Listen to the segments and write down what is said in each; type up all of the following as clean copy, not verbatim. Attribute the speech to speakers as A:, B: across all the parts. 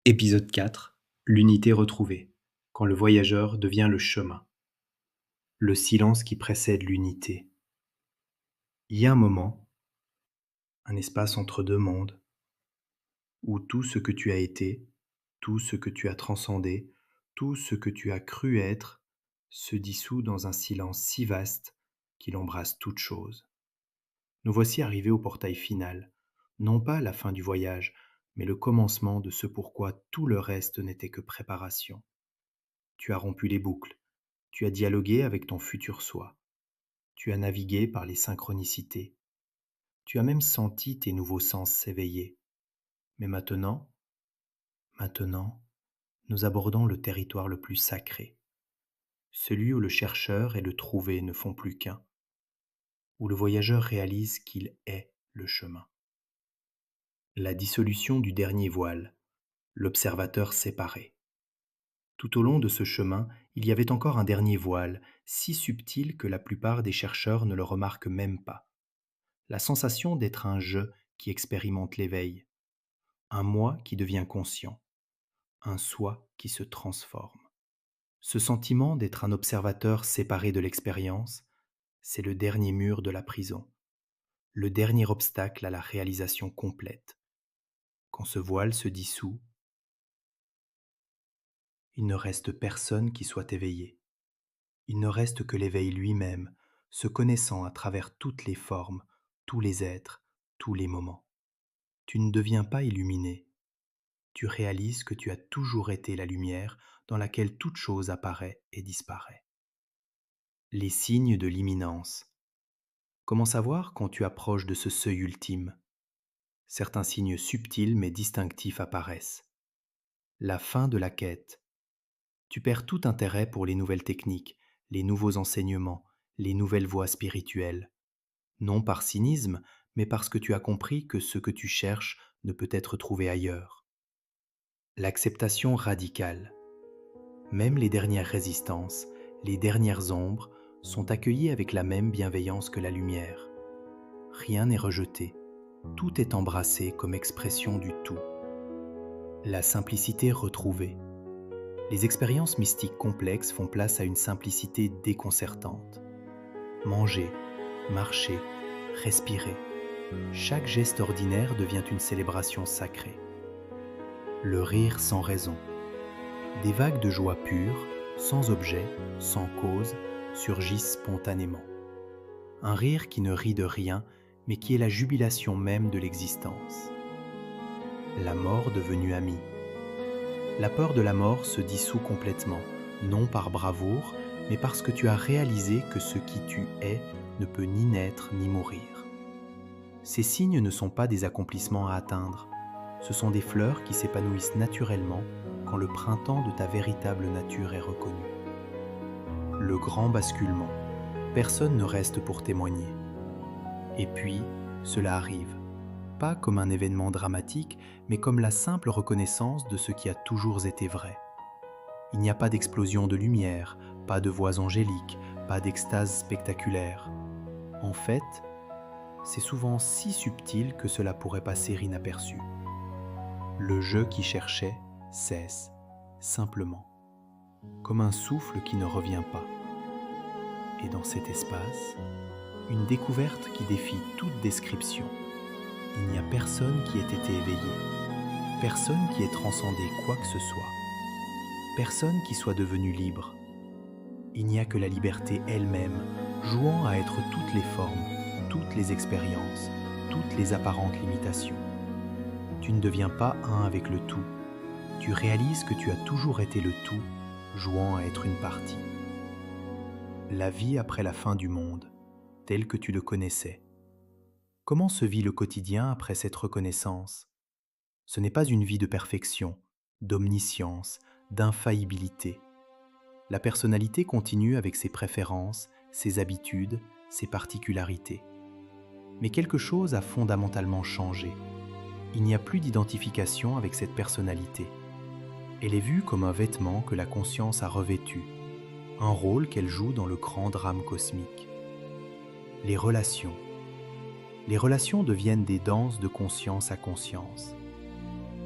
A: Épisode 4. L'unité retrouvée. Quand le voyageur devient le chemin. Le silence qui précède l'unité. Il y a un moment, un espace entre deux mondes, où tout ce que tu as été, tout ce que tu as transcendé, tout ce que tu as cru être, se dissout dans un silence si vaste qu'il embrasse toute chose. Nous voici arrivés au portail final, non pas la fin du voyage, mais le commencement de ce pourquoi tout le reste n'était que préparation. Tu as rompu les boucles, tu as dialogué avec ton futur soi, tu as navigué par les synchronicités, tu as même senti tes nouveaux sens s'éveiller. Mais maintenant, nous abordons le territoire le plus sacré, celui où le chercheur et le trouvé ne font plus qu'un, où le voyageur réalise qu'il est le chemin. La dissolution du dernier voile, l'observateur séparé. Tout au long de ce chemin, il y avait encore un dernier voile, si subtil que la plupart des chercheurs ne le remarquent même pas. La sensation d'être un je qui expérimente l'éveil, un moi qui devient conscient, un soi qui se transforme. Ce sentiment d'être un observateur séparé de l'expérience, c'est le dernier mur de la prison, le dernier obstacle à la réalisation complète. Quand ce voile se dissout, il ne reste personne qui soit éveillé. Il ne reste que l'éveil lui-même, se connaissant à travers toutes les formes, tous les êtres, tous les moments. Tu ne deviens pas illuminé. Tu réalises que tu as toujours été la lumière dans laquelle toute chose apparaît et disparaît. Les signes de l'imminence. Comment savoir quand tu approches de ce seuil ultime? Certains signes subtils mais distinctifs apparaissent. La fin de la quête. Tu perds tout intérêt pour les nouvelles techniques, les nouveaux enseignements, les nouvelles voies spirituelles. Non par cynisme, mais parce que tu as compris que ce que tu cherches ne peut être trouvé ailleurs. L'acceptation radicale. Même les dernières résistances, les dernières ombres, sont accueillies avec la même bienveillance que la lumière. Rien n'est rejeté, tout est embrassé comme expression du tout. La simplicité retrouvée. Les expériences mystiques complexes font place à une simplicité déconcertante. Manger, marcher, respirer. Chaque geste ordinaire devient une célébration sacrée. Le rire sans raison. Des vagues de joie pure, sans objet, sans cause, surgissent spontanément. Un rire qui ne rit de rien, mais qui est la jubilation même de l'existence. La mort devenue amie. La peur de la mort se dissout complètement, non par bravoure, mais parce que tu as réalisé que ce qui tu es ne peut ni naître ni mourir. Ces signes ne sont pas des accomplissements à atteindre, ce sont des fleurs qui s'épanouissent naturellement quand le printemps de ta véritable nature est reconnu. Le grand basculement. Personne ne reste pour témoigner. Et puis, cela arrive, pas comme un événement dramatique, mais comme la simple reconnaissance de ce qui a toujours été vrai. Il n'y a pas d'explosion de lumière, pas de voix angéliques, pas d'extase spectaculaire. En fait, c'est souvent si subtil que cela pourrait passer inaperçu. Le je qui cherchait cesse, simplement, comme un souffle qui ne revient pas. Et dans cet espace, une découverte qui défie toute description. Il n'y a personne qui ait été éveillé, personne qui ait transcendé quoi que ce soit, personne qui soit devenu libre. Il n'y a que la liberté elle-même, jouant à être toutes les formes, toutes les expériences, toutes les apparentes limitations. Tu ne deviens pas un avec le tout. Tu réalises que tu as toujours été le tout, jouant à être une partie. La vie après la fin du monde, tel que tu le connaissais. Comment se vit le quotidien après cette reconnaissance? Ce n'est pas une vie de perfection, d'omniscience, d'infaillibilité. La personnalité continue avec ses préférences, ses habitudes, ses particularités. Mais quelque chose a fondamentalement changé. Il n'y a plus d'identification avec cette personnalité. Elle est vue comme un vêtement que la conscience a revêtu, un rôle qu'elle joue dans le grand drame cosmique. Les relations. Les relations deviennent des danses de conscience à conscience.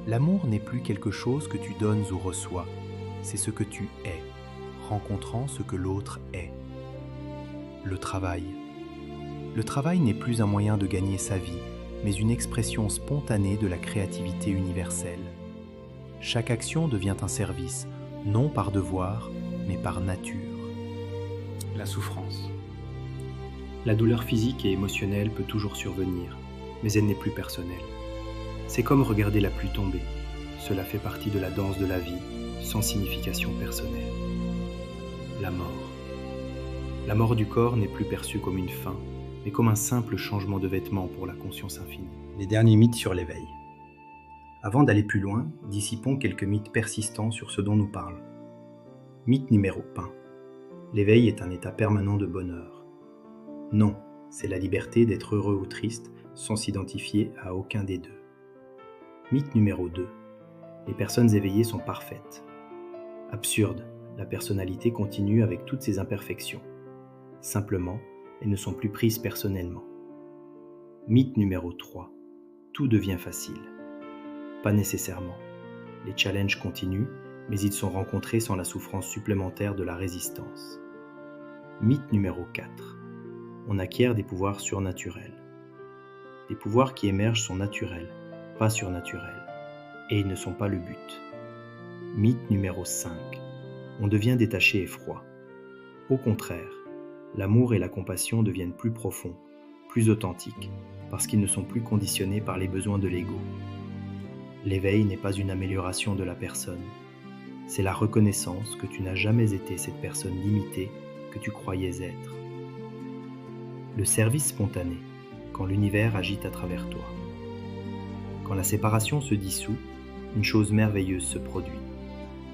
A: L'amour n'est plus quelque chose que tu donnes ou reçois, c'est ce que tu es, rencontrant ce que l'autre est. Le travail. Le travail n'est plus un moyen de gagner sa vie, mais une expression spontanée de la créativité universelle. Chaque action devient un service, non par devoir, mais par nature.
B: La souffrance. La douleur physique et émotionnelle peut toujours survenir, mais elle n'est plus personnelle. C'est comme regarder la pluie tomber. Cela fait partie de la danse de la vie, sans signification personnelle. La mort. La mort du corps n'est plus perçue comme une fin, mais comme un simple changement de vêtements pour la conscience infinie. Les derniers mythes sur l'éveil. Avant d'aller plus loin, dissipons quelques mythes persistants sur ce dont nous parlons. Mythe numéro 1. L'éveil est un état permanent de bonheur. Non, c'est la liberté d'être heureux ou triste sans s'identifier à aucun des deux. Mythe numéro 2. Les personnes éveillées sont parfaites. Absurde, la personnalité continue avec toutes ses imperfections. Simplement, elles ne sont plus prises personnellement. Mythe numéro 3. Tout devient facile. Pas nécessairement. Les challenges continuent, mais ils sont rencontrés sans la souffrance supplémentaire de la résistance. Mythe numéro 4. On acquiert des pouvoirs surnaturels. Les pouvoirs qui émergent sont naturels, pas surnaturels, et ils ne sont pas le but. Mythe numéro 5. On devient détaché et froid. Au contraire, l'amour et la compassion deviennent plus profonds, plus authentiques, parce qu'ils ne sont plus conditionnés par les besoins de l'ego. L'éveil n'est pas une amélioration de la personne, c'est la reconnaissance que tu n'as jamais été cette personne limitée que tu croyais être. Le service spontané, quand l'univers agit à travers toi. Quand la séparation se dissout, une chose merveilleuse se produit.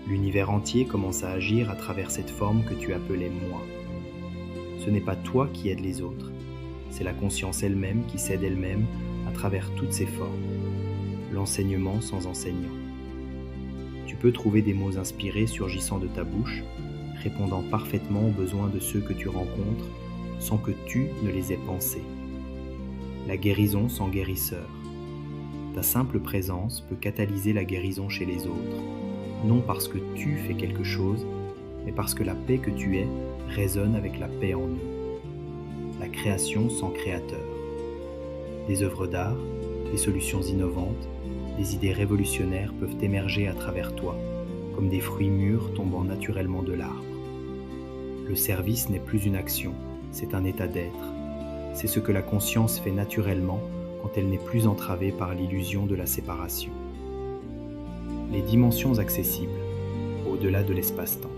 B: L'univers entier commence à agir à travers cette forme que tu appelais moi. Ce n'est pas toi qui aides les autres, c'est la conscience elle-même qui s'aide elle-même à travers toutes ses formes. L'enseignement sans enseignant. Tu peux trouver des mots inspirés surgissant de ta bouche, répondant parfaitement aux besoins de ceux que tu rencontres, sans que tu ne les aies pensés. La guérison sans guérisseur. Ta simple présence peut catalyser la guérison chez les autres, non parce que tu fais quelque chose, mais parce que la paix que tu es résonne avec la paix en eux. La création sans créateur. Des œuvres d'art, des solutions innovantes, des idées révolutionnaires peuvent émerger à travers toi, comme des fruits mûrs tombant naturellement de l'arbre. Le service n'est plus une action, c'est un état d'être. C'est ce que la conscience fait naturellement quand elle n'est plus entravée par l'illusion de la séparation. Les dimensions accessibles, au-delà de l'espace-temps.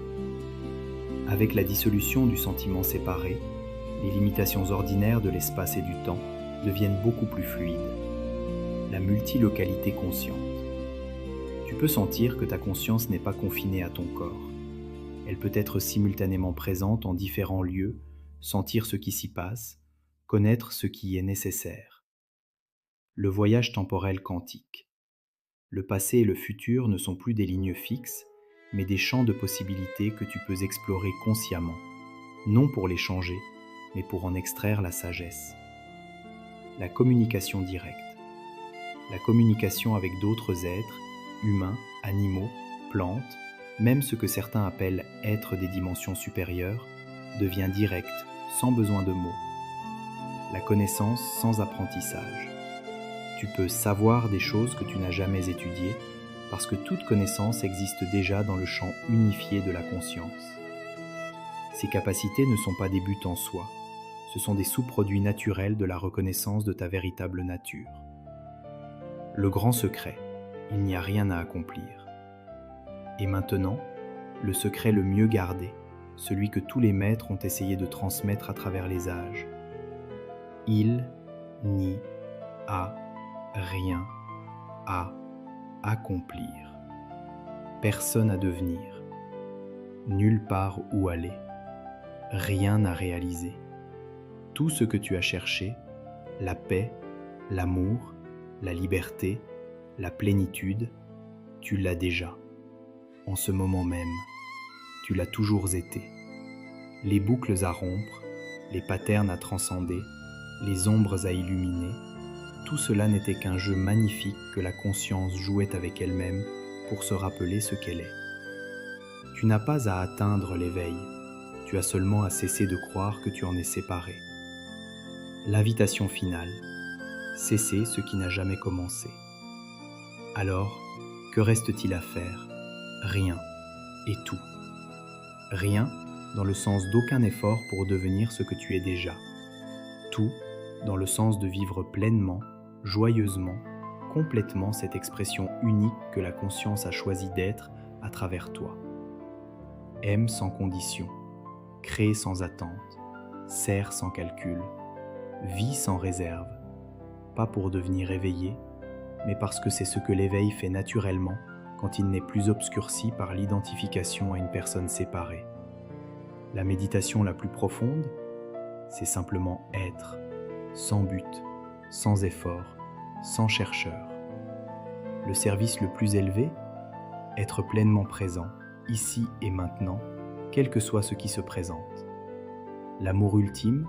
B: Avec la dissolution du sentiment séparé, les limitations ordinaires de l'espace et du temps deviennent beaucoup plus fluides. La multilocalité consciente. Tu peux sentir que ta conscience n'est pas confinée à ton corps. Elle peut être simultanément présente en différents lieux, sentir ce qui s'y passe, connaître ce qui est nécessaire. Le voyage temporel quantique. Le passé et le futur ne sont plus des lignes fixes, mais des champs de possibilités que tu peux explorer consciemment, non pour les changer, mais pour en extraire la sagesse. La communication directe. La communication avec d'autres êtres, humains, animaux, plantes, même ce que certains appellent êtres des dimensions supérieures, devient directe, sans besoin de mots. La connaissance sans apprentissage. Tu peux savoir des choses que tu n'as jamais étudiées, parce que toute connaissance existe déjà dans le champ unifié de la conscience. Ces capacités ne sont pas des buts en soi, ce sont des sous-produits naturels de la reconnaissance de ta véritable nature. Le grand secret, il n'y a rien à accomplir. Et maintenant, le secret le mieux gardé, celui que tous les maîtres ont essayé de transmettre à travers les âges. Il n'y a rien à accomplir. Personne à devenir. Nulle part où aller. Rien à réaliser. Tout ce que tu as cherché, la paix, l'amour, la liberté, la plénitude, tu l'as déjà. En ce moment même, tu l'as toujours été. Les boucles à rompre, les patterns à transcender, les ombres à illuminer,
A: tout cela n'était qu'un jeu magnifique que la conscience jouait avec elle-même pour se rappeler ce qu'elle est. Tu n'as pas à atteindre l'éveil, tu as seulement à cesser de croire que tu en es séparé. L'invitation finale, cesser ce qui n'a jamais commencé. Alors, que reste-t-il à faire? Rien, et tout. Rien dans le sens d'aucun effort pour devenir ce que tu es déjà. Tout dans le sens de vivre pleinement, joyeusement, complètement cette expression unique que la conscience a choisi d'être à travers toi. Aime sans condition, crée sans attente, sert sans calcul, vis sans réserve, pas pour devenir éveillé, mais parce que c'est ce que l'éveil fait naturellement quand il n'est plus obscurci par l'identification à une personne séparée. La méditation la plus profonde, c'est simplement être, sans but, sans effort, sans chercheur. Le service le plus élevé, être pleinement présent, ici et maintenant, quel que soit ce qui se présente. L'amour ultime,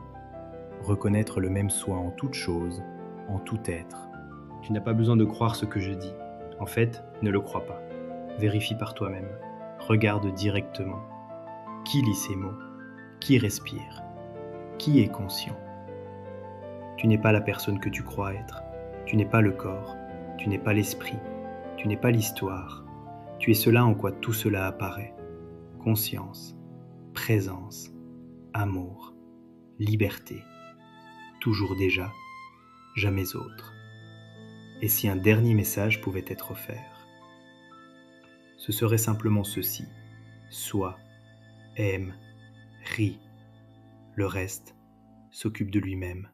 A: reconnaître le même soi en toute chose, en tout être.
B: Tu n'as pas besoin de croire ce que je dis. En fait, ne le crois pas. Vérifie par toi-même. Regarde directement. Qui lit ces mots? Qui respire? Qui est conscient? Tu n'es pas la personne que tu crois être. Tu n'es pas le corps. Tu n'es pas l'esprit. Tu n'es pas l'histoire. Tu es cela en quoi tout cela apparaît. Conscience, présence, amour, liberté. Toujours déjà, jamais autre. Et si un dernier message pouvait être offert, ce serait simplement ceci: sois, aime, ris. Le reste s'occupe de lui-même.